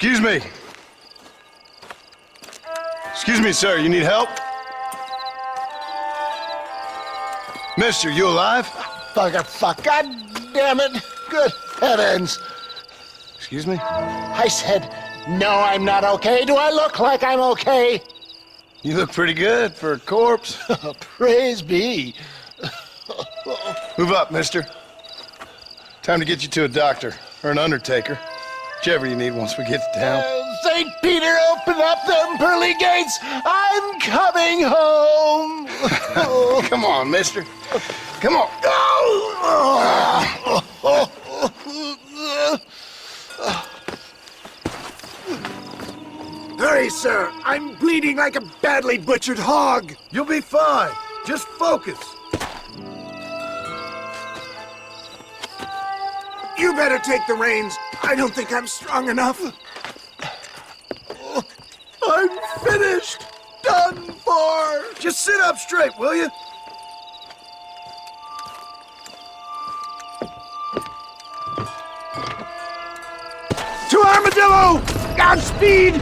Excuse me. Excuse me, sir. You need help? Mister, you alive? Fuck. God damn it. Good heavens. Excuse me? I said, no, I'm not okay. Do I look like I'm okay? You look pretty good for a corpse. Praise be. Move up, mister. Time to get you to a doctor or an undertaker. Whichever you need once we get to town. St. Peter, open up them pearly gates. I'm coming home. Come on, mister. Come on. Hurry, sir. I'm bleeding like a badly butchered hog. You'll be fine. Just focus. You better take the reins. I don't think I'm strong enough. I'm finished. Done for. Just sit up straight, will you? To Armadillo! Godspeed!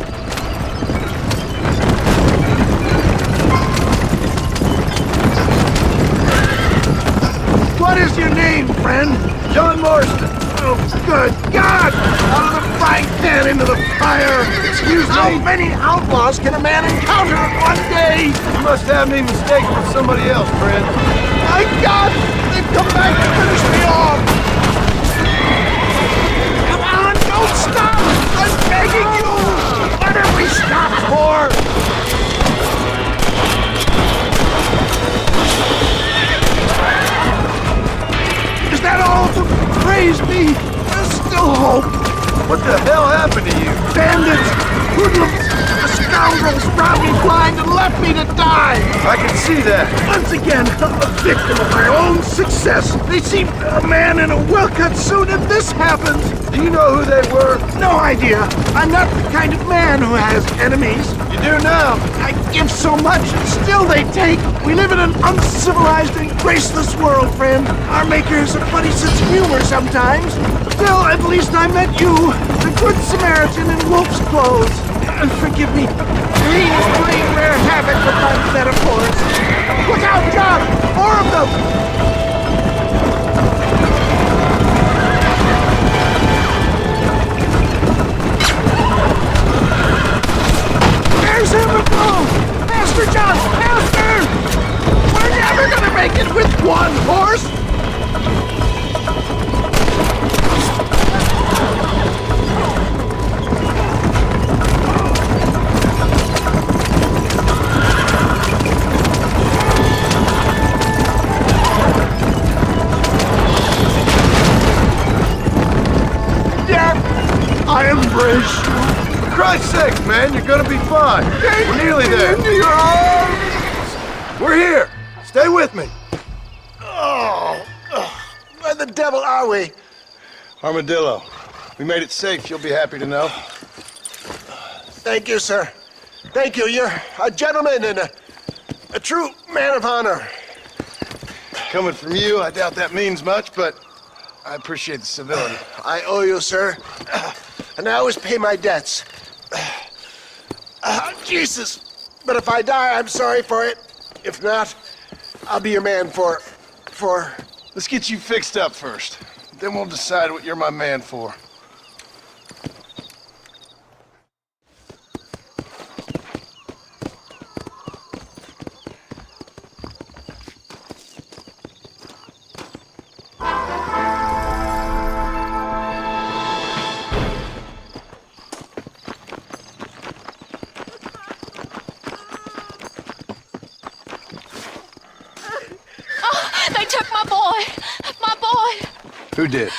What is your name, friend? John Marston. Oh, good God! Out of the frying pan into the fire! Excuse me. How many outlaws can a man encounter in one day? You must have me mistaken for somebody else, friend. My God! They've come back to finish me off! Come on, don't stop! I'm begging you! What have we stopped for? Is that all? Praise be! There's still hope! What the hell happened to you? Bandits! Hoodlums! The scoundrels robbed me blind and left me to die! I can see that. Once again, a victim of my own success! They seem a man in a well-cut suit and this happens! Do you know who they were? No idea! I'm not the kind of man who has enemies! You do now. I give so much and still they take! We live in an uncivilized and graceless world, friend! Our maker has a funny sense of humor sometimes! Still, at least I met you, the good Samaritan in wolf's clothes! Forgive me. Please playing rare havoc with my metaphors. Look out, John! More of them! There's Himmelblum! Master John! Master! We're never gonna make it with one horse! I embrace you. For Christ's sake, man, you're gonna be fine. We're nearly there. Into your arms. We're here. Stay with me. Where the devil are we? Armadillo. We made it safe, you'll be happy to know. Thank you, sir. Thank you. You're a gentleman and a true man of honor. Coming from you, I doubt that means much, but I appreciate the civility. I owe you, sir. And I always pay my debts. Jesus. But if I die, I'm sorry for it. If not, I'll be your man for... Let's get you fixed up first. Then we'll decide what you're my man for. They took my boy! My boy! Who did?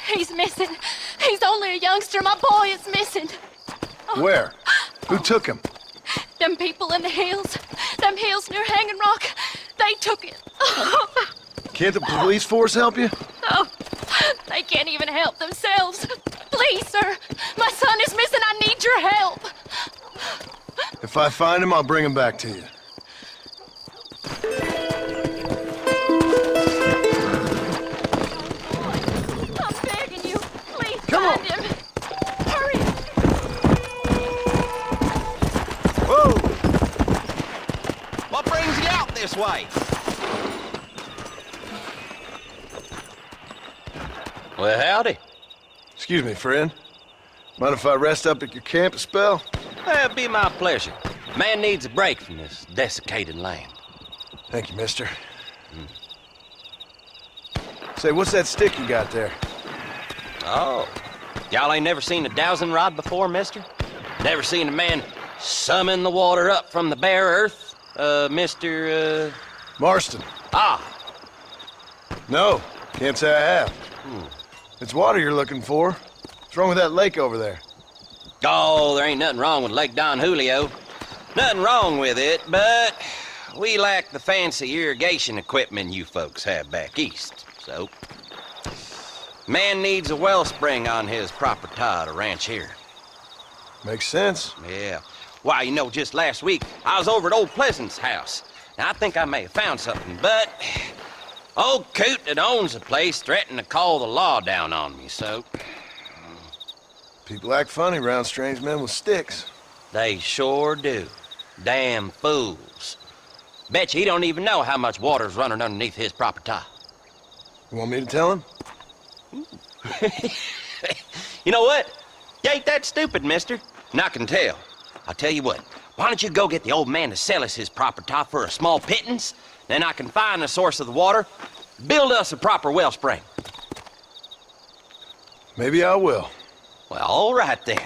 He's missing. He's only a youngster. My boy is missing. Where? Who took him? Them people in the hills. Them hills near Hanging Rock. They took it. Can't the police force help you? Oh, they can't even help themselves. Please, sir. My son is missing. I need your help. If I find him, I'll bring him back to you. I'm begging you. Please Come on. find him. Hurry. Howdy. Excuse me, friend. Mind if I rest up at your camp a spell? It'd be my pleasure. Man needs a break from this desiccated land. Thank you, mister. Say, what's that stick you got there? Oh. Y'all ain't never seen a dowsing rod before, mister? Never seen a man summon the water up from the bare earth? Mr. Marston. Ah. No, can't say I have. It's water you're looking for. What's wrong with that lake over there? Oh, there ain't nothing wrong with Lake Don Julio. Nothing wrong with it, but we lack the fancy irrigation equipment you folks have back east, so... Man needs a wellspring on his property to ranch here. Makes sense. Yeah. Why, you know, just last week, I was over at Old Pleasant's house. Now, I think I may have found something, but... Old Coot that owns the place threatened to call the law down on me, so... People act funny around strange men with sticks. They sure do. Damn fools. Bet you he don't even know how much water's running underneath his property. You want me to tell him? You know what? You ain't that stupid, mister. And I can tell. I'll tell you what. Why don't you go get the old man to sell us his property for a small pittance? Then I can find the source of the water, build us a proper wellspring. Maybe I will. Well, all right then.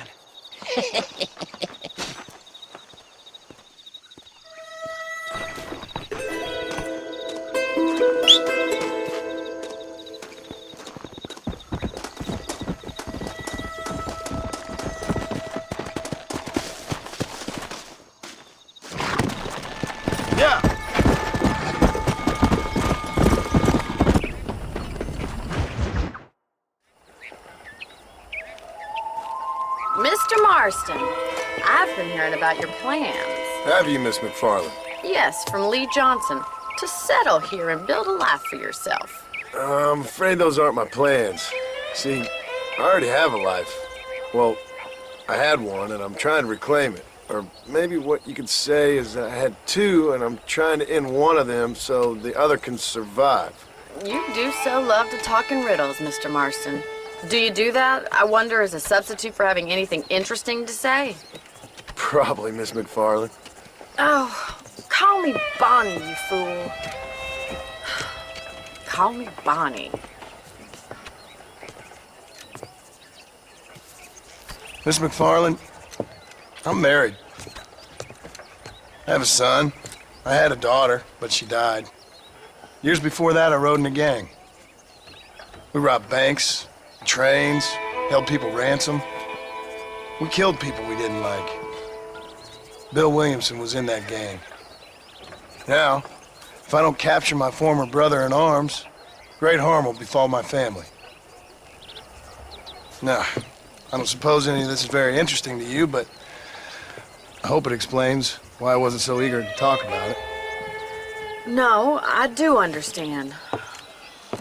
Yeah. Mr. Marston, I've been hearing about your plans. Have you, Miss McFarland? Yes, from Lee Johnson, to settle here and build a life for yourself. I'm afraid those aren't my plans. See, I already have a life. Well, I had one, and I'm trying to reclaim it. Or maybe what you could say is I had two, and I'm trying to end one of them so the other can survive. You do so love to talk in riddles, Mr. Marston. Do you do that, I wonder, as a substitute for having anything interesting to say? Probably, Miss McFarland. Oh, call me Bonnie, you fool. Call me Bonnie. Miss McFarland, I'm married. I have a son. I had a daughter, but she died. Years before that, I rode in a gang. We robbed banks, trains, held people ransom. We killed people we didn't like. Bill Williamson was in that gang. Now, if I don't capture my former brother in arms, great harm will befall my family. Now, I don't suppose any of this is very interesting to you, but I hope it explains why I wasn't so eager to talk about it. No, I do understand.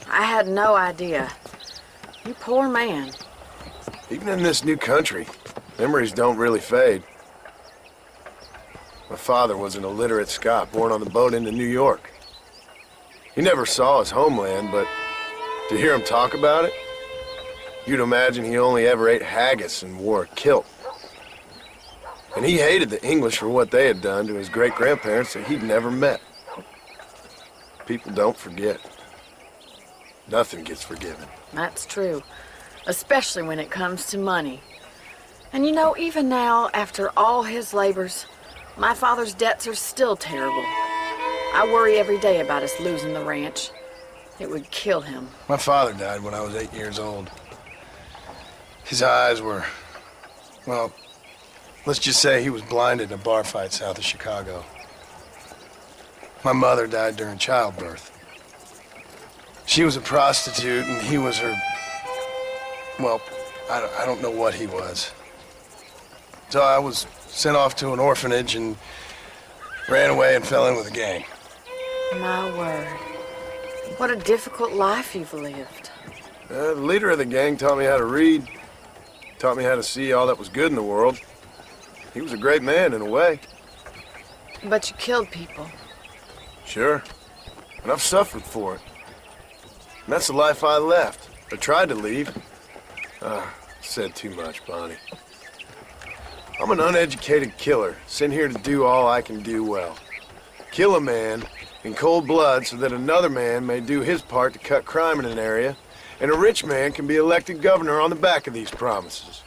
I had no idea. You poor man. Even in this new country, memories don't really fade. My father was an illiterate Scot born on the boat into New York. He never saw his homeland, but to hear him talk about it, you'd imagine he only ever ate haggis and wore a kilt. And he hated the English for what they had done to his great-grandparents that he'd never met. People don't forget. Nothing gets forgiven. That's true. Especially when it comes to money. And you know, even now, after all his labors, my father's debts are still terrible. I worry every day about us losing the ranch. It would kill him. My father died when I was 8 years old. His eyes were, well, let's just say he was blinded in a bar fight south of Chicago. My mother died during childbirth. She was a prostitute and he was her, well, I don't know what he was. So I was sent off to an orphanage and ran away and fell in with a gang. My word. What a difficult life you've lived. The leader of the gang taught me how to read, taught me how to see all that was good in the world. He was a great man in a way. But you killed people. Sure. And I've suffered for it. And that's the life I left. I tried to leave. Said too much, Bonnie. I'm an uneducated killer, sent here to do all I can do well. Kill a man in cold blood so that another man may do his part to cut crime in an area, and a rich man can be elected governor on the back of these promises.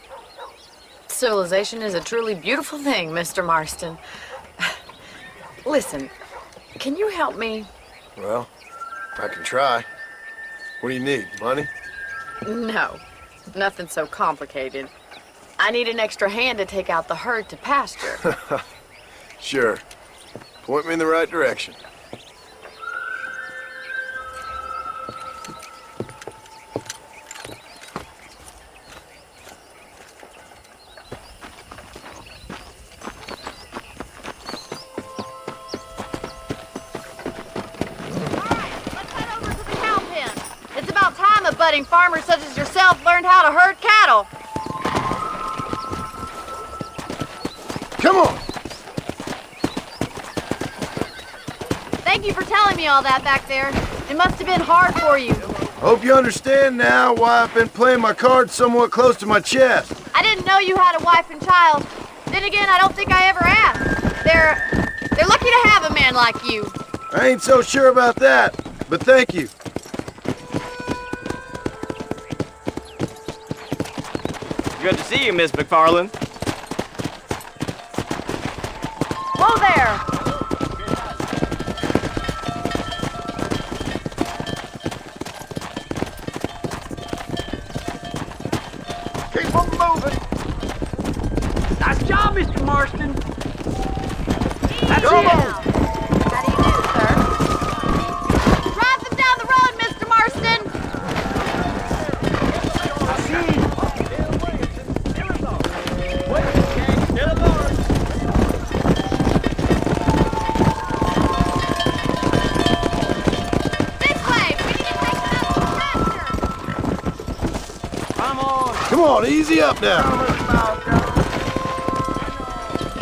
Civilization is a truly beautiful thing, Mr. Marston. Listen, can you help me? Well, I can try. What do you need, money? No, nothing so complicated. I need an extra hand to take out the herd to pasture. Sure. Point me in the right direction. It's about time a budding farmer such as yourself learned how to herd cattle. Come on! Thank you for telling me all that back there. It must have been hard for you. Hope you understand now why I've been playing my cards somewhat close to my chest. I didn't know you had a wife and child. Then again, I don't think I ever asked. They're lucky to have a man like you. I ain't so sure about that, but thank you. Good to see you, Miss McFarland. Whoa there! Keep on moving. Nice job, Mr. Marston. That's Come it. on. How do you do, sir? Drive them down the road, Mr. Marston! This way! We need to take them out to the pasture! Come on, easy up now.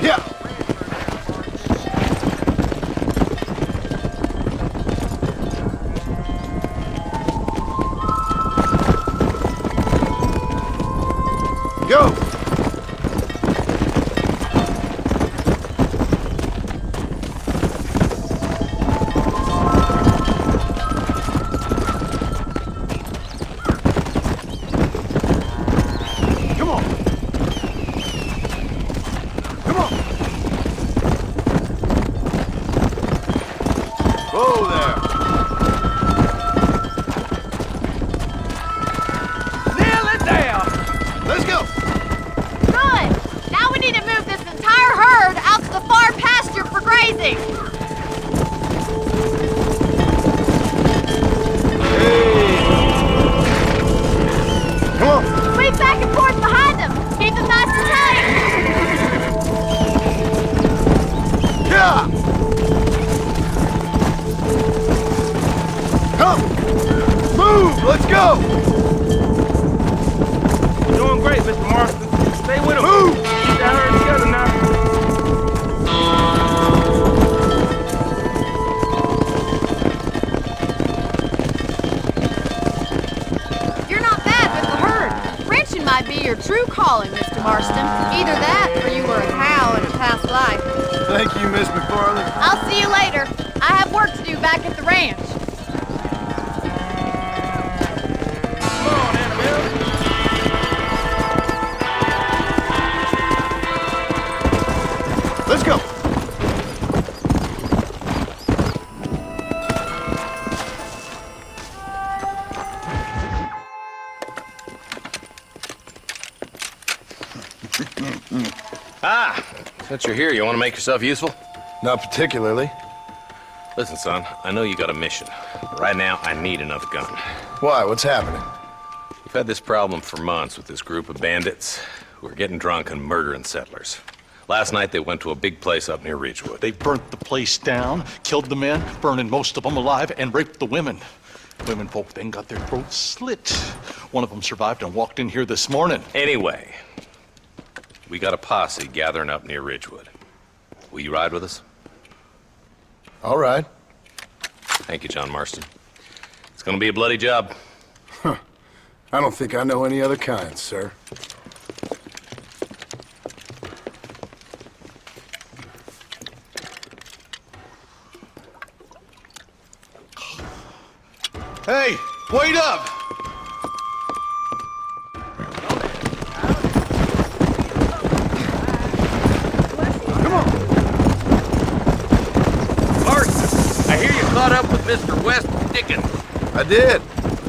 Yeah. Go. Come on. Come on. Whoa there. Nail it down. Let's go. Good! Now we need to move this entire herd out to the far pasture for grazing! Come on. Sweep back and forth behind them! Keep them nice and tight! Yeah. Come. Move. Let's go. You're doing great, Mr. Marston. Stay with him. Move. Keep that herd together now. You're not bad with the herd. Ranching might be your true calling, Mr. Marston. Either that, or you were a cow in a past life. Thank you, Miss McFarland. I'll see you later. I have work to do back at the ranch. Come on, Annabelle. Let's go. Since you're here, you want to make yourself useful? Not particularly. Listen, son, I know you got a mission. But right now, I need another gun. Why? What's happening? We've had this problem for months with this group of bandits who are getting drunk and murdering settlers. Last night, they went to a big place up near Ridgewood. They burnt the place down, killed the men, burning most of them alive, and raped the women. Women folk then got their throats slit. One of them survived and walked in here this morning. Anyway, we got a posse gathering up near Ridgewood. Will you ride with us? All right. Thank you, John Marston. It's gonna be a bloody job. I don't think I know any other kind, sir. Hey, wait up! Martin, I hear you caught up with Mr. West Dickens. I did.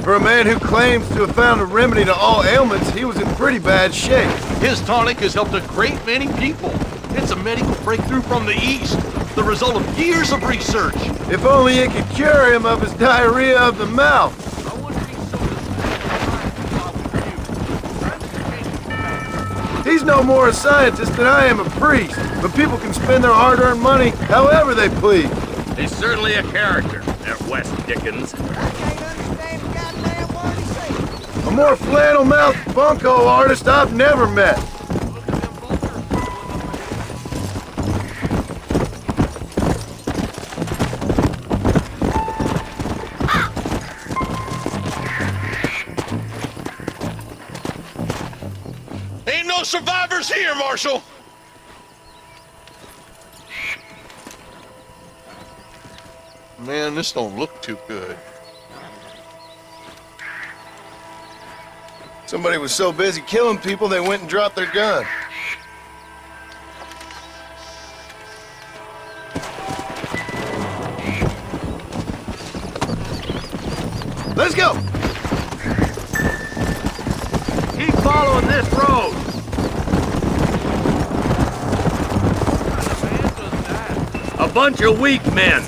For a man who claims to have found a remedy to all ailments, he was in pretty bad shape. His tonic has helped a great many people. It's a medical breakthrough from the East, the result of years of research. If only it could cure him of his diarrhea of the mouth. I wouldn't be so disappointed. He's no more a scientist than I am a priest, but people can spend their hard-earned money however they please. He's certainly a character, that West Dickens. A more flannel-mouthed bunco artist I've never met. Ain't no survivors here, Marshal! Man, this don't look too good. Somebody was so busy killing people, they went and dropped their gun. Let's go! Keep following this road. A bunch of weak men.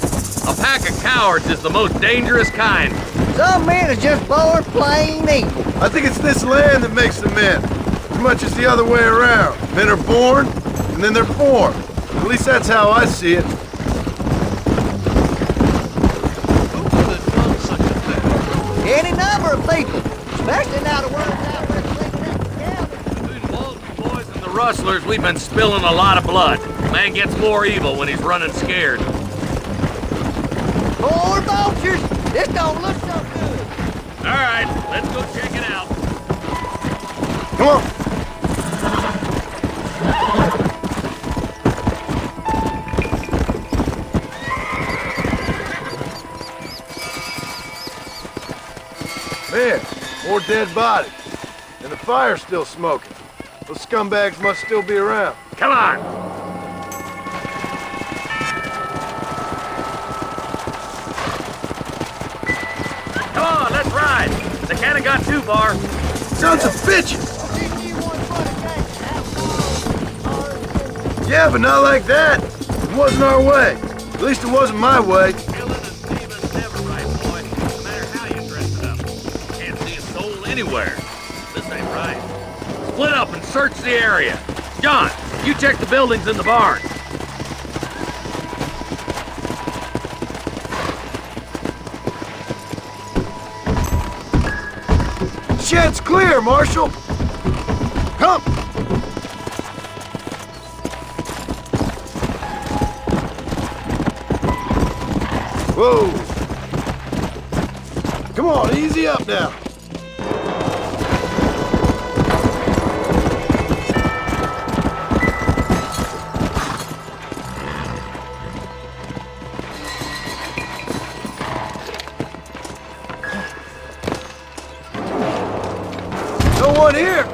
A pack of cowards is the most dangerous kind. Some men are just born plain evil. I think it's this land that makes the men, as much as the other way around. Men are born, and then they're formed. At least that's how I see it. Who would have done such a thing? Any number of people, especially now the word's out where cleaning up the county. Between the Bolton boys and the rustlers, we've been spilling a lot of blood. Man gets more evil when he's running scared. Poor vultures, this don't look so good. All right, let's go check it out. Come on! Man, more dead bodies. And the fire's still smoking. Those scumbags must still be around. Come on! Come on, let's ride! The cannon got too far. Sons of bitches! Yeah, but not like that. It wasn't our way. At least it wasn't my way. Killing and thieving's never right, boy. No matter how you dress it up. Can't see a soul anywhere. This ain't right. Split up and search the area. John, you check the buildings in the barn. Shed's clear, Marshal! Come! Whoa! Come on, easy up now. No one here!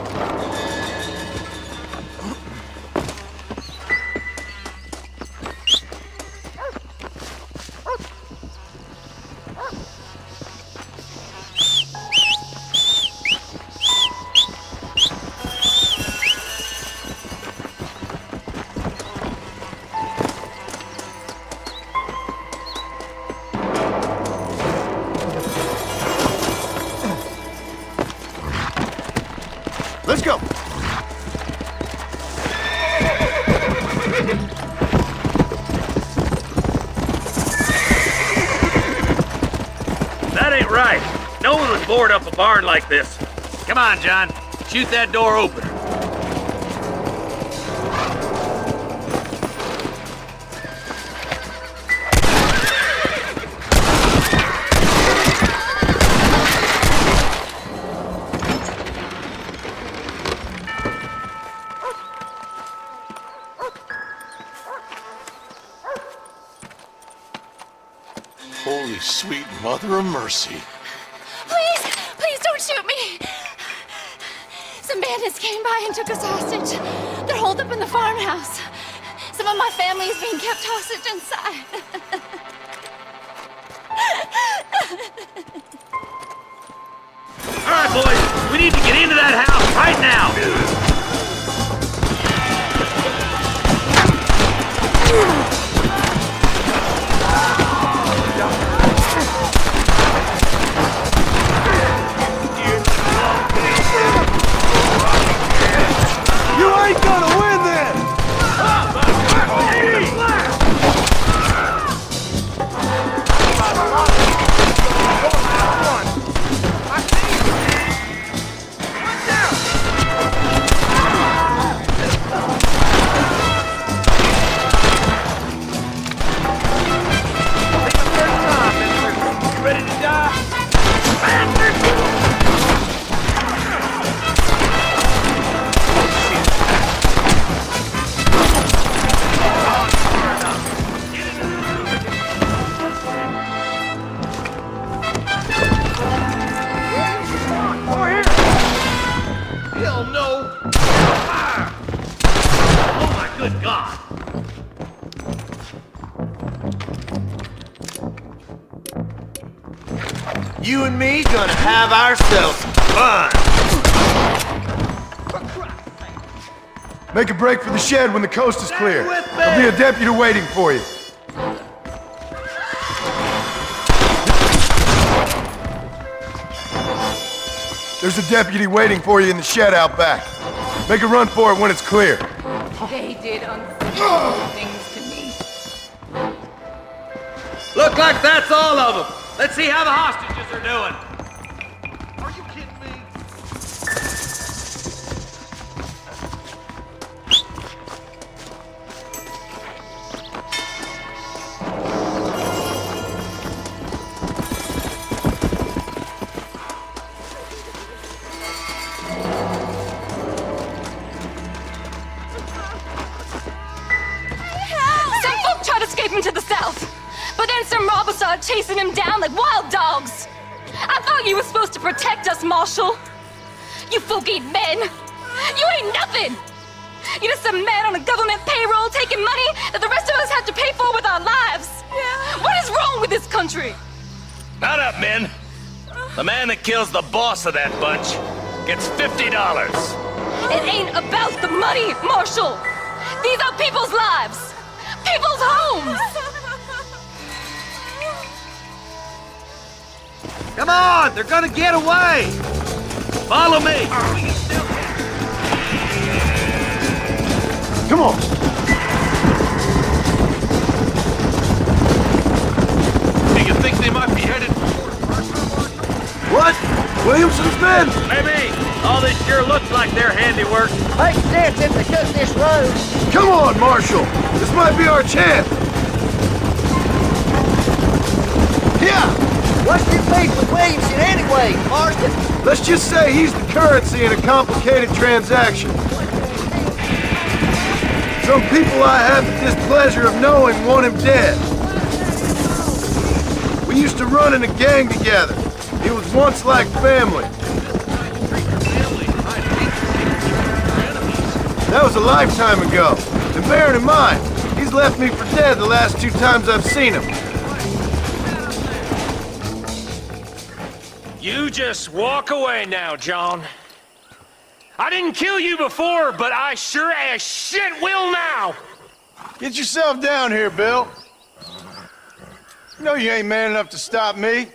Let's go! That ain't right. No one would board up a barn like this. Come on, John. Shoot that door open. Holy sweet mother of mercy. Please, please don't shoot me. Some bandits came by and took us hostage. They're holed up in the farmhouse. Some of my family is being kept hostage inside. All right, boys, we need to get into that house right now. You ain't gonna win this! Ready to die? Hell no! Fire! Oh my good God! You and me gonna have ourselves fun! Make a break for the shed when the coast is clear. with me. There'll be a deputy waiting for you. There's a deputy waiting for you in the shed out back. Make a run for it when it's clear. They did unspeakable things to me. Look like that's all of them. Let's see how the hostages are doing. Are you kidding me? Some folk tried escaping to the south, but then some robbers started chasing him down like wild dogs. I thought you were supposed to protect us, Marshal. You folk ain't men. You ain't nothing. You're just some man on a government payroll taking money that the rest of us have to pay for with our lives. What is wrong with this country? Not up, men. The man that kills the boss of that bunch gets $50. It ain't about the money, Marshal. These are people's lives, people's homes. Come on, they're gonna get away! Follow me. Come on. Do you think they might be headed What? Williamson's men? Maybe. All this sure looks like their handiwork. Makes sense if they took this road. Come on, Marshal. This might be our chance. Yeah. What's your beef with Williamson anyway, Marston? Let's just say he's the currency in a complicated transaction. Some people I have the displeasure of knowing want him dead. We used to run in a gang together. He was once like family. That was a lifetime ago. And bearing in mind, he's left me for dead the last 2 times I've seen him. You just walk away now, John. I didn't kill you before, but I sure as shit will now! Get yourself down here, Bill. You know you ain't man enough to stop me.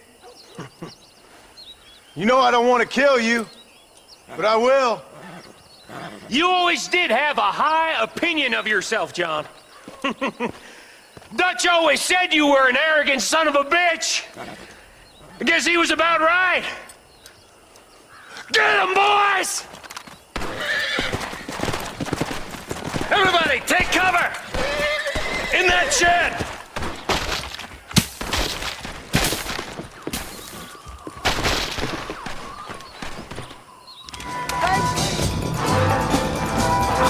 You know I don't want to kill you, but I will. You always did have a high opinion of yourself, John. Dutch always said you were an arrogant son of a bitch. I guess he was about right. Get him, boys! Everybody, take cover! In that shed!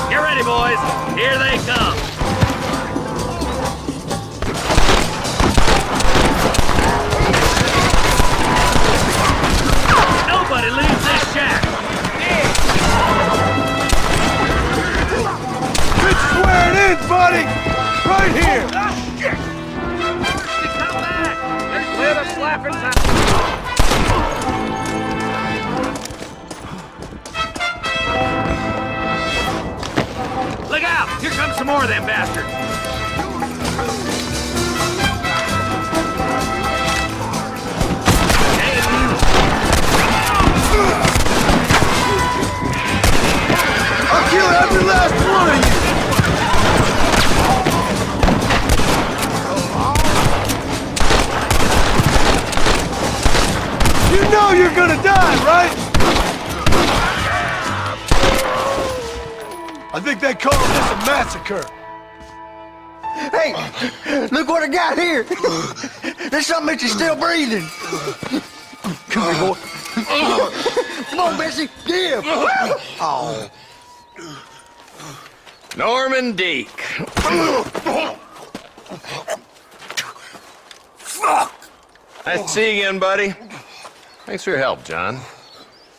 Get ready, boys. Here they come. laughing time. Look out! Here comes some more of them bastards! I'll kill every last one of you! You know you're gonna die, right? I think they call this a massacre. Hey, look what I got here. There's something that you're still breathing. Come here, boy. Come on, Bessie, give. Oh. Norman Deek. Nice to see you again, buddy. Thanks for your help, John.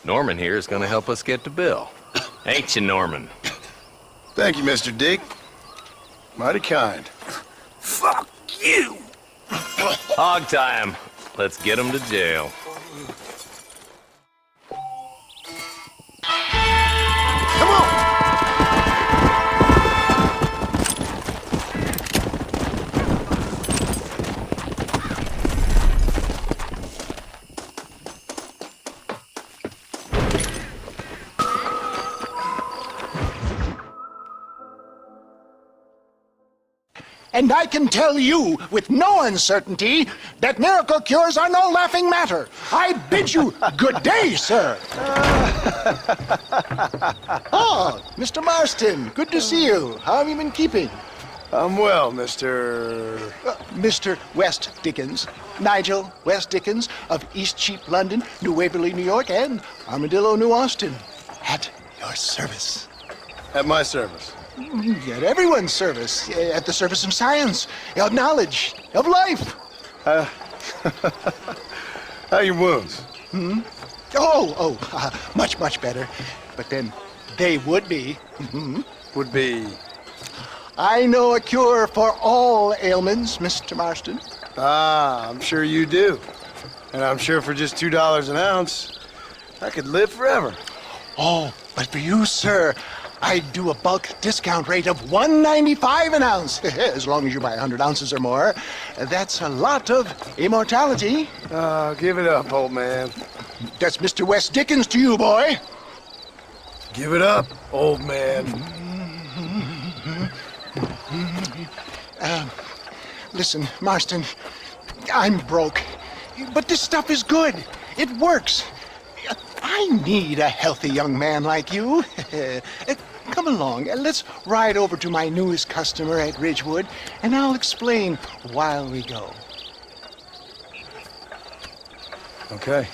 Norman here is gonna help us get to Bill. Ain't you, Norman? Thank you, Mr. Dick. Mighty kind. Fuck you. Hog time. Let's get him to jail. Come on. And I can tell you with no uncertainty that miracle cures are no laughing matter. I bid you good day, sir. Oh, Mr. Marston, good to see you. How have you been keeping? I'm well, Mr. Mr. West Dickens, Nigel West Dickens of Eastcheap, London, New Waverly, New York, and Armadillo, New Austin. At your service. At my service. At everyone's service. At the service of science, of knowledge, of life. How are your wounds? Much, much better. But then they would be. Would be... I know a cure for all ailments, Mr. Marston. Ah, I'm sure you do. And I'm sure for just $2 an ounce, I could live forever. Oh, but for you, sir, I'd do a bulk discount rate of $1.95 an ounce, as long as you buy 100 ounces or more. That's a lot of immortality. Give it up, old man. That's Mr. West Dickens to you, boy. Give it up, old man. Listen, Marston, I'm broke, but this stuff is good. It works. I need a healthy young man like you. Come along, let's ride over to my newest customer at Ridgewood, and I'll explain while we go. Okay.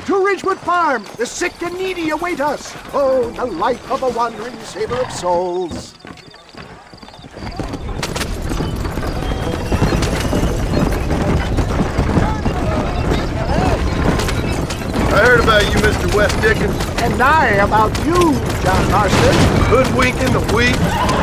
To Ridgewood Farm, the sick and needy await us. Oh, the life of a wandering saver of souls. I heard about you, Mr. West Dickens. And I about you, John Marston. Hoodwinking the weak,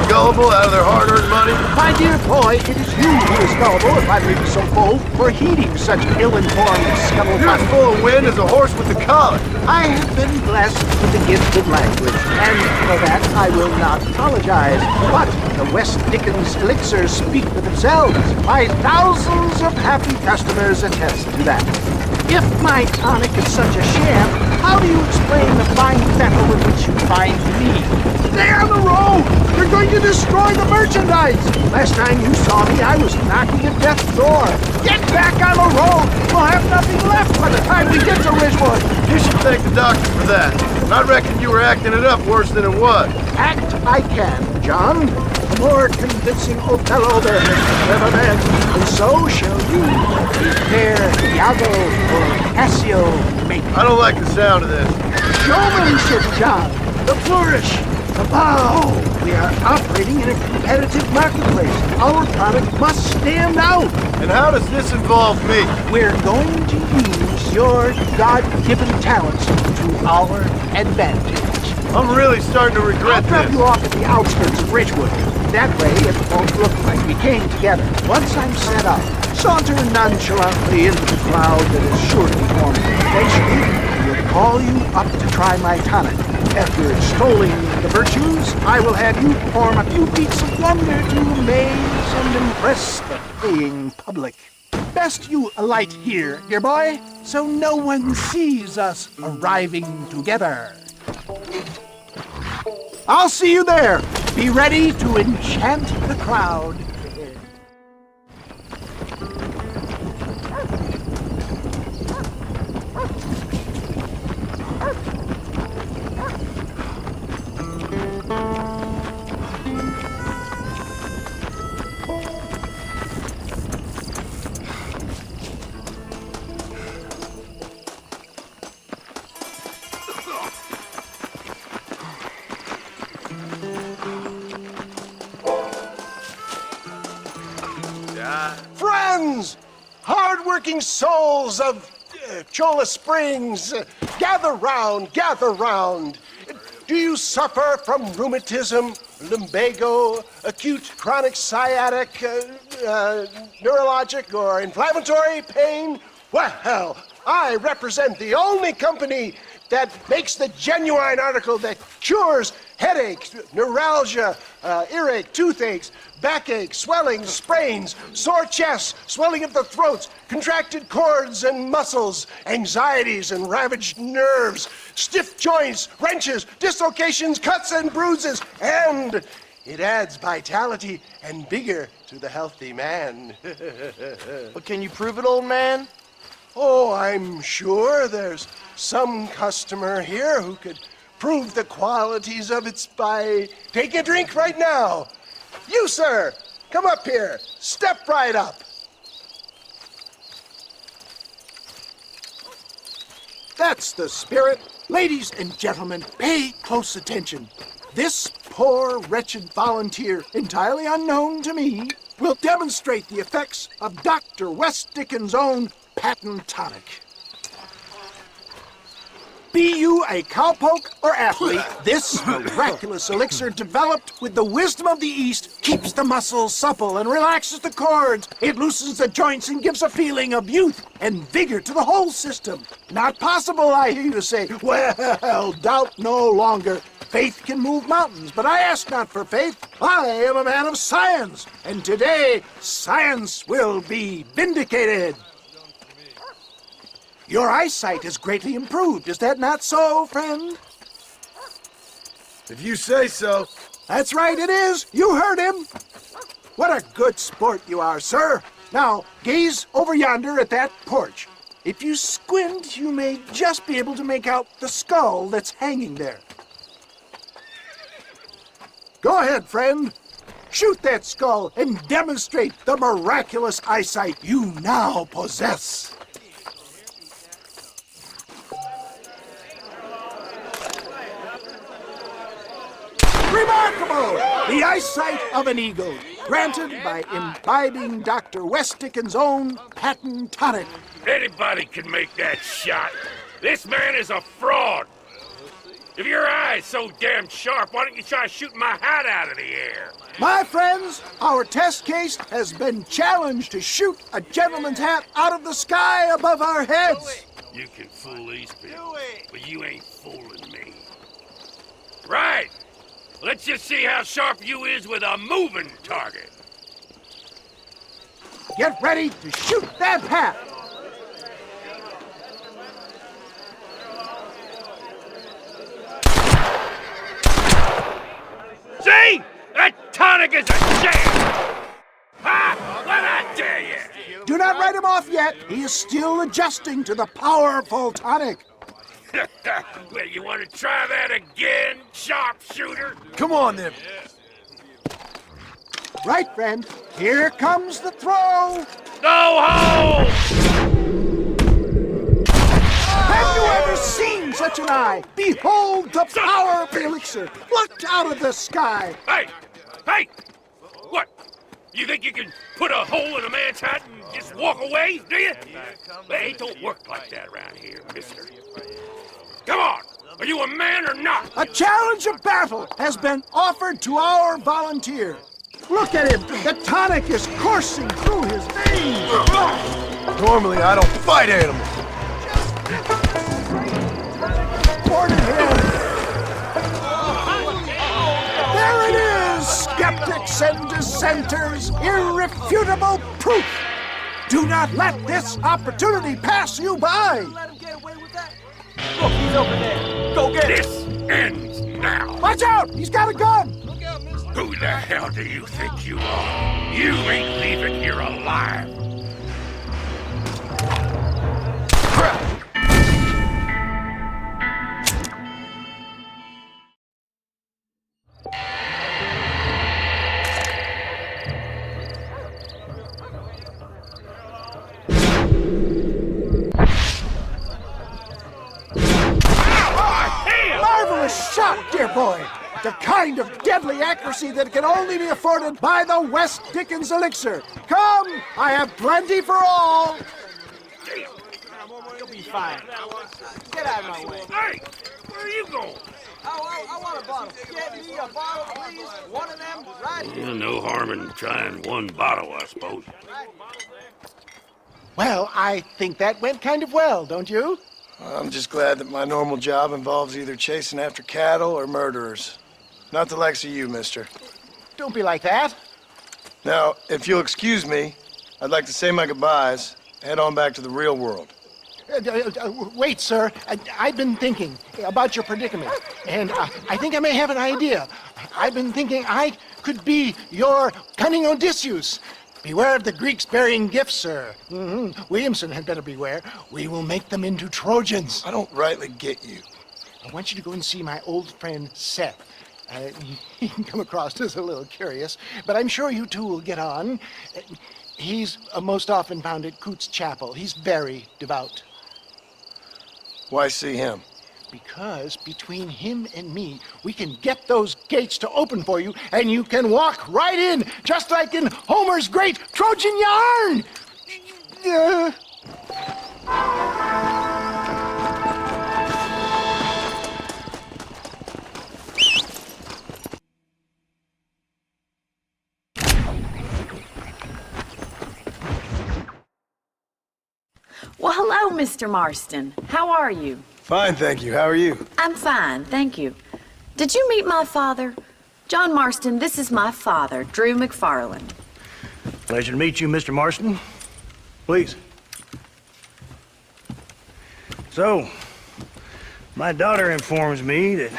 gullible out of their hard-earned money. My dear boy, it is you who is gullible, if I may be so bold, for heeding such ill-informed scuttlebutt. You're as full of wind as a horse with the collar. I have been blessed with the gift of language, and for that I will not apologize. But the West Dickens elixirs speak for themselves. My thousands of happy customers attest to that. If my tonic is such a sham, how do you explain the fine fettle in which you find me? They're on the road! They're going to destroy the merchandise! Last time you saw me, I was knocking at death's door. Get back on the road! We'll have nothing left by the time we get to Ridgewood! You should thank the doctor for that. I reckon you were acting it up worse than it was. Act I can, John. A more convincing Othello there has never been. And so shall you. Prepare Iago or Cassio make. I don't like the sound of this. Showmanship, John. The flourish. The bow. We are operating in a competitive marketplace. Our product must stand out. And how does this involve me? We're going to use your God-given talents to our advantage. I'm really starting to regret I'll drop this. you off at the outskirts of Ridgewood. That way it won't look like we came together. Once I'm set up, saunter nonchalantly into the crowd that is sure to be forming. Eventually, I will call you up to try my tonic. After extolling the virtues, I will have you perform a few feats of wonder to amaze and impress the paying public. Best you alight here, dear boy, so no one sees us arriving together. I'll see you there. Be ready to enchant the crowd. Friends, hard-working souls of Cholla Springs, gather round, gather round. Do you suffer from rheumatism, lumbago, acute chronic sciatic, neurologic, or inflammatory pain? Well, I represent the only company that makes the genuine article that cures headaches, neuralgia, earache, toothaches, backache, swelling, sprains, sore chests, swelling of the throats, contracted cords and muscles, anxieties and ravaged nerves, stiff joints, wrenches, dislocations, cuts and bruises, and it adds vitality and vigor to the healthy man. But can you prove it, old man? Oh, I'm sure there's some customer here who could prove the qualities of it by taking a drink right now. You, sir, come up here. Step right up. That's the spirit. Ladies and gentlemen, pay close attention. This poor, wretched volunteer, entirely unknown to me, will demonstrate the effects of Dr. West Dickens' own patent tonic. Be you a cowpoke or athlete, this miraculous elixir developed with the wisdom of the East keeps the muscles supple and relaxes the cords. It loosens the joints and gives a feeling of youth and vigor to the whole system. Not possible, I hear you say. Well, doubt no longer. Faith can move mountains, but I ask not for faith. I am a man of science, and today science will be vindicated. Your eyesight has greatly improved. Is that not so, friend? If you say so. That's right, it is. You heard him. What a good sport you are, sir. Now, gaze over yonder at that porch. If you squint, you may just be able to make out the skull that's hanging there. Go ahead, friend. Shoot that skull and demonstrate the miraculous eyesight you now possess. Remarkable! The eyesight of an eagle, granted by imbibing Dr. West Dickens' own patent tonic. Anybody can make that shot. This man is a fraud. If your eye's so damn sharp, why don't you try shooting my hat out of the air? My friends, our test case has been challenged to shoot a gentleman's hat out of the sky above our heads. You can fool these people, but you ain't fooling me. Right. Let's just see how sharp you is with a moving target. Get ready to shoot that hat. See? That tonic is a sham! Ha! What I tell you? Do not write him off yet. He is still adjusting to the powerful tonic. Well, you want to try that again, sharpshooter? Come on, then. Right, friend. Here comes the throw. Go home! Have you ever seen such an eye? Behold the power of the elixir, plucked out of the sky. Hey! Hey! What? You think you can put a hole in a man's hat and just walk away, do you? Hey, it don't work like that around here, mister. Come on! Are you a man or not? A challenge of battle has been offered to our volunteer. Look at him! The tonic is coursing through his veins! Normally, I don't fight animals. More to him! There it is! Skeptics and dissenters! Irrefutable proof! Do not let this opportunity pass you by! Look, he's over there. Go get him! This ends now! Watch out! He's got a gun! Who the hell do you think you are? You ain't leaving here alive! Marvelous shot, dear boy! The kind of deadly accuracy that can only be afforded by the West Dickens elixir. Come, I have plenty for all. You'll be fine. Get out of my way. Hey, where are you going? I want a bottle. Get me a bottle, please. One of them, right here. Yeah, no harm in trying one bottle, I suppose. Well, I think that went kind of well, don't you? I'm just glad that my normal job involves either chasing after cattle or murderers. Not the likes of you, mister. Don't be like that. Now, if you'll excuse me, I'd like to say my goodbyes, head on back to the real world. Wait, sir. I've been thinking about your predicament, and I think I may have an idea. I've been thinking I could be your cunning Odysseus. Beware of the Greeks bearing gifts, sir. Williamson had better beware. We will make them into Trojans. I don't rightly get you. I want you to go and see my old friend Seth. He can come across as a little curious, but I'm sure you two will get on. He's most often found at Coots Chapel. He's very devout. Why see him? Because between him and me, we can get those gates to open for you, and you can walk right in, just like in Homer's great Trojan yarn! Well, hello, Mr. Marston. How are you? Fine, thank you. How are you? I'm fine, thank you. Did you meet my father? John Marston, this is my father, Drew McFarland. Pleasure to meet you, Mr. Marston. Please. So, my daughter informs me that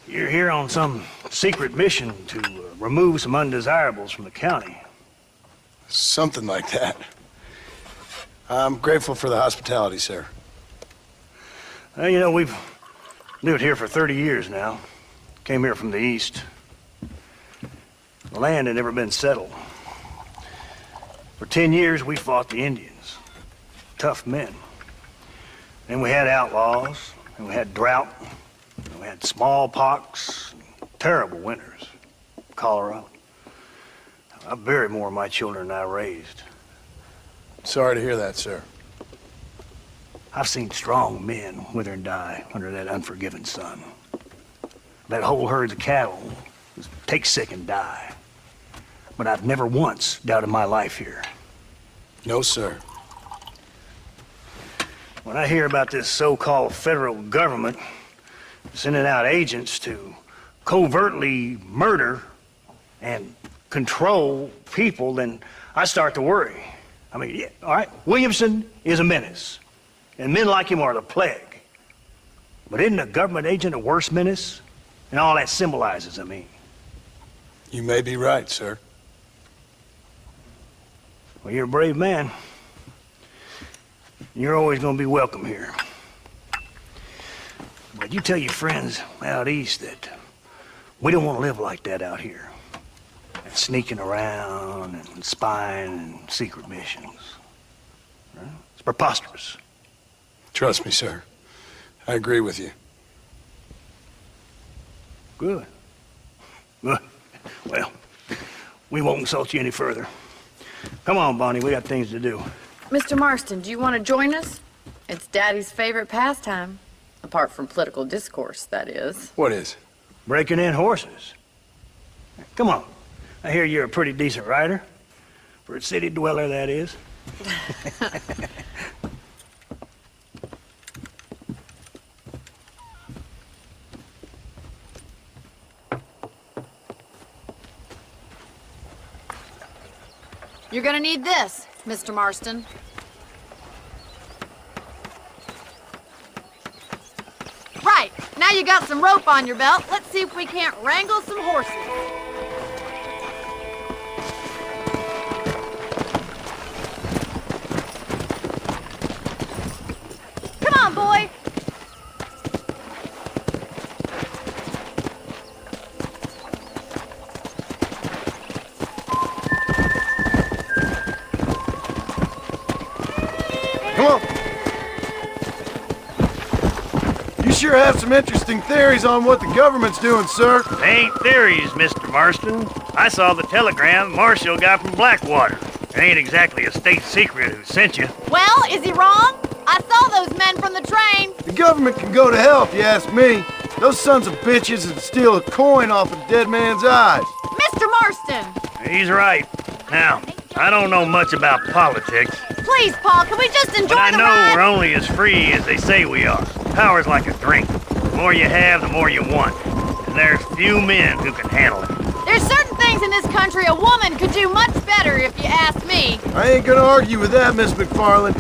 you're here on some secret mission to remove some undesirables from the county. Something like that. I'm grateful for the hospitality, sir. Well, you know, we've lived here for 30 years now. Came here from the east. The land had never been settled. For 10 years, we fought the Indians. Tough men. Then we had outlaws, and we had drought, and we had smallpox, and terrible winters. Cholera. I buried more of my children than I raised. Sorry to hear that, sir. I've seen strong men wither and die under that unforgiving sun. That whole herds of cattle take sick and die. But I've never once doubted my life here. No, sir. When I hear about this so-called federal government sending out agents to covertly murder and control people, then I start to worry. I mean, yeah, all right, Williamson is a menace, and men like him are the plague. But isn't a government agent a worse menace? And all that symbolizes, I mean. You may be right, sir. Well, you're a brave man. You're always going to be welcome here. But you tell your friends out east that we don't want to live like that out here. Sneaking around and spying and secret missions. Right? It's preposterous. Trust me, sir. I agree with you. Good. Good. Well, We won't insult you any further. Come on, Bonnie, we got things to do. Mr. Marston, do you want to join us? It's Daddy's favorite pastime. Apart from political discourse, that is. What is? Breaking in horses. Come on. I hear you're a pretty decent rider. For a city dweller, that is. You're gonna need this, Mr. Marston. Right, now you got some rope on your belt, let's see if we can't wrangle some horses. Come on, boy. Come on. You sure have some interesting theories on what the government's doing, sir. They ain't theories, Mr. Marston. I saw the telegram Marshall got from Blackwater. It ain't exactly a state secret who sent you. Well, is he wrong? I saw those men from the train. The government can go to hell if you ask me. Those sons of bitches would steal a coin off a dead man's eyes. Mr. Marston! He's right. Now, I don't know much about politics, Please, Paul, can we just enjoy but I the know ride? we're only as free as they say we are. Power's like a drink. The more you have, the more you want. And there's few men who can handle it. There's certain things in this country a woman could do much better, if you ask me. I ain't gonna argue with that, Miss McFarland.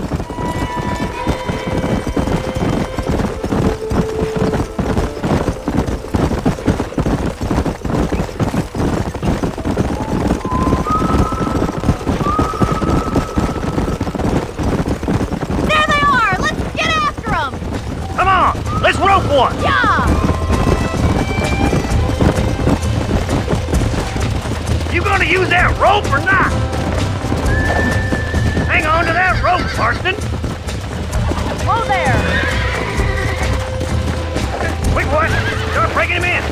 There they are! Let's get after them! Come on, let's rope one! Yeah! You gonna use that rope or not? Hang on to that rope, Marston. Whoa there! Quick, boy. Start breaking him in.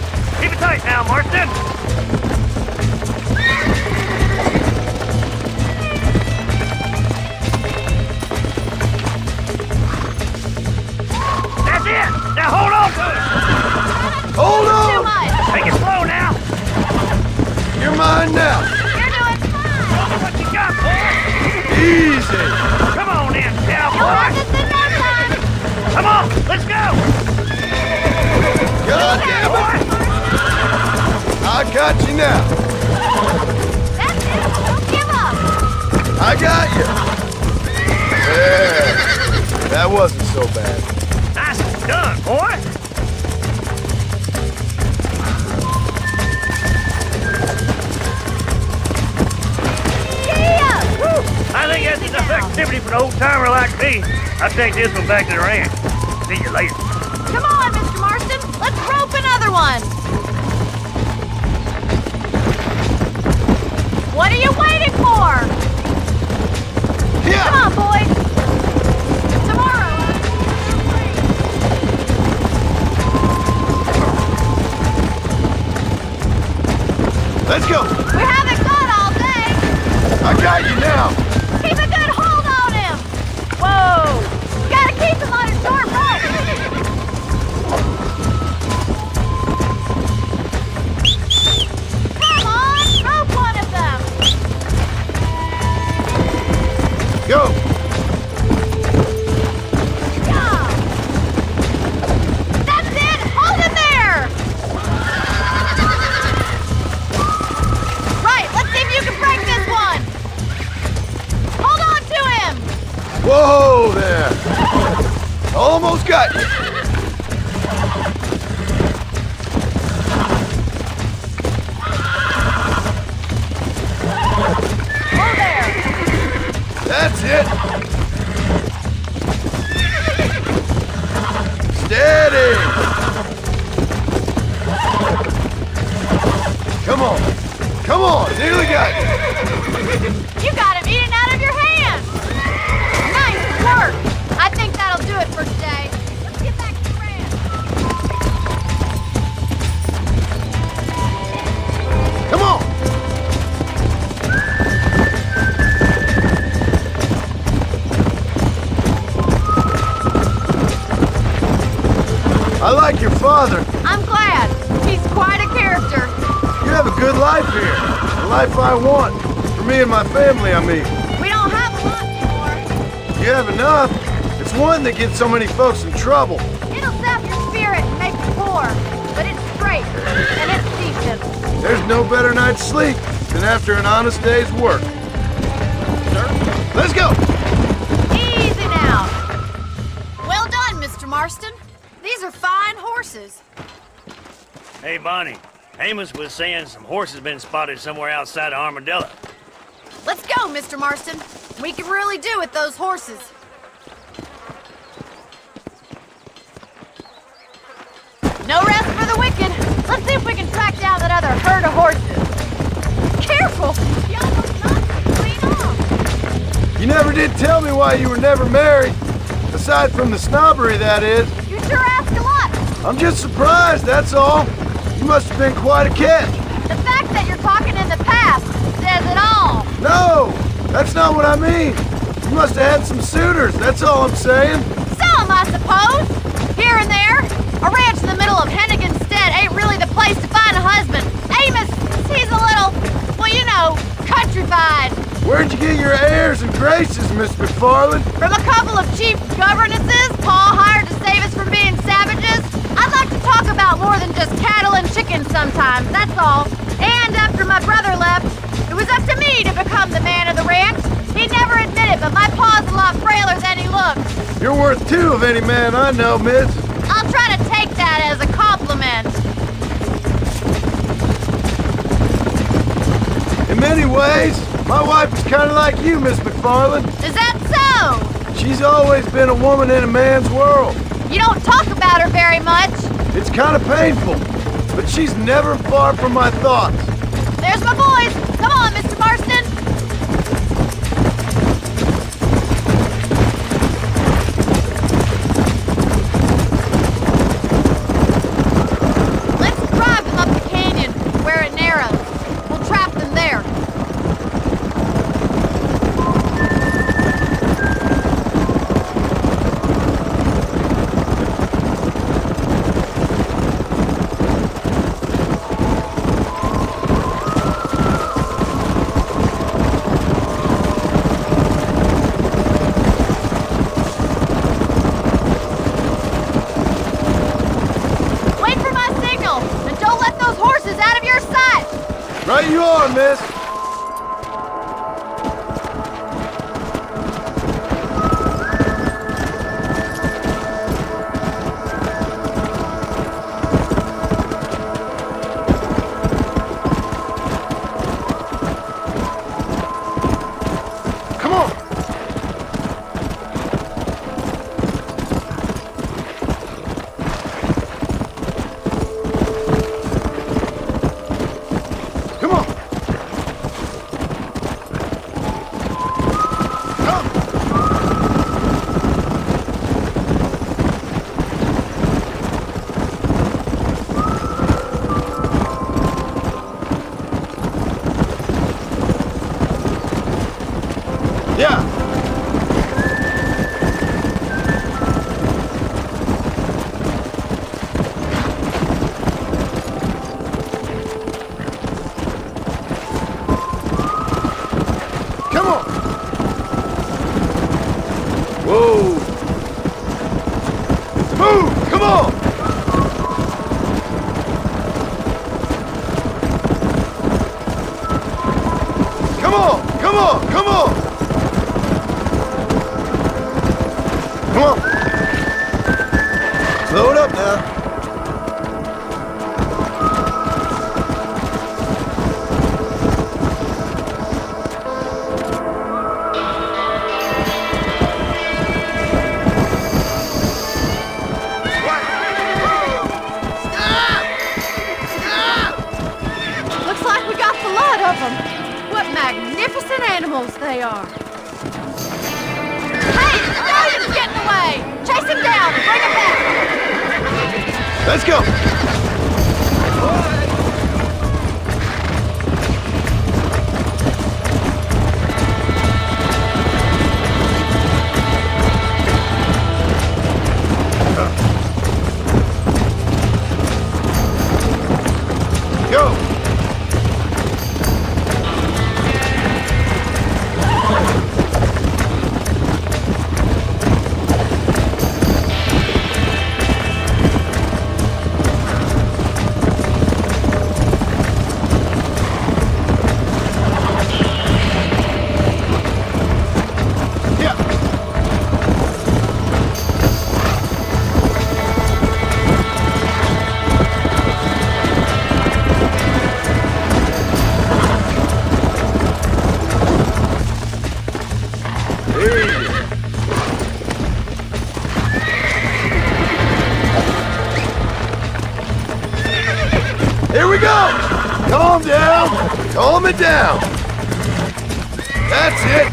Keep it tight now, Marston. That's it. Now hold on to it. Hold Too on! much! Take it slow now. You're mine now. You're doing fine! Show me what you got, boy. Easy. Come on in, You'll have cowboy. this in no time! Come on, let's go. God damn it. I got you now. That's it! Don't give up! I got you. Yeah. That wasn't so bad. Nice done, boy. Yeah! Woo! I think that's enough activity for an old-timer like me. I'll take this one back to the ranch. See you later. Come on, Mr. Marston! Let's rope another one! What are you waiting for? Yeah. Come on, boys! Tomorrow! Let's go. We haven't got all day! I got you now. Keep a good hold on him! Whoa! Gotta keep him on a short rope! Come on! Rope one of them! Go. Yeah! That's it! Hold him there! Right, let's see if you can break this one! Hold on to him! Whoa there. Almost got you. Hold there! That's it. Steady. Come on. Come on. Nearly got you. You got him eating out of your hand! Nice work! I think that'll do it for today. Let's get back to the ranch. Come on. I like your father. I'm glad. He's quite a character. You have a good life here. The life I want. For me and my family, I mean. We don't have a lot more. You have enough. It's one that gets so many folks in trouble. It'll sap your spirit and make you poor. But it's straight, and it's decent. There's no better night's sleep than after an honest day's work. Sir, let's go! Easy now. Well done, Mr. Marston. These are fine horses. Hey, Bonnie. Amos was saying some horses been spotted somewhere outside of Armadillo. Let's go, Mr. Marston. We can really do with those horses. No rest for the wicked. Let's see if we can track down that other herd of horses. Careful! You almost knocked me clean off. You never did tell me why you were never married. Aside from the snobbery, that is. You sure ask a lot. I'm just surprised, that's all. You must have been quite a catch. The fact that you're talking in the past says it all. No, that's not what I mean. You must have had some suitors, that's all I'm saying. Some, I suppose. Here and there. A ranch in the middle of Hennigan's Stead ain't really the place to find a husband. Amos, he's a little, well, you know, countrified. Where'd you get your airs and graces, Miss McFarland? From a couple of cheap governesses Paul hired to save us from being savages. I'd like to talk about more than just cattle and chickens sometimes, that's all. And after my brother left, it was up to me to become the man of the ranch. He never admitted, but my paw's a lot frailer than he looks. You're worth two of any man I know, miss. I'll try to take that as a compliment. In many ways, my wife is kind of like you, Miss McFarland. Is that so? She's always been a woman in a man's world. You don't talk about her very much. It's kind of painful, but she's never far from my thoughts. There's my boys. Come on, Mr. Marston. Let's drive them up the canyon where it narrows. We'll trap them there. Wait for my signal, and don't let those horses out of your sight. Right you are, miss. Come on. Come on. Yeah. Come on. Whoa. Move. Come on. Come on. Come on. Come on. Come on. Slow it up now. Looks like we got the lot of them. What magnificent animals they are. Hey, Stallions getting away! Chase him down and bring him back! Let's go. Calm down. Calm it down. That's it.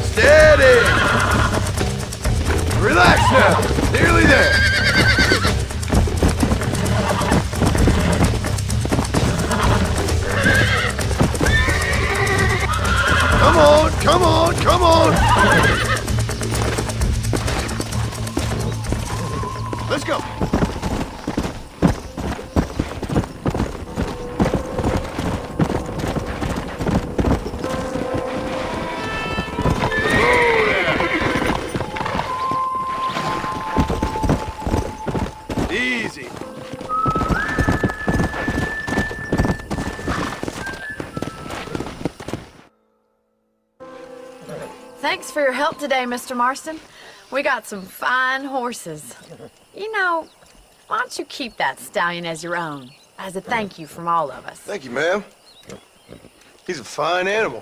Steady. Relax now. Nearly there. Come on, come on, come on! Let's go. Easy. Thanks for your help today, Mr. Marston. We got some fine horses. You know, why don't you keep that stallion as your own, as a thank you from all of us? Thank you, ma'am. He's a fine animal.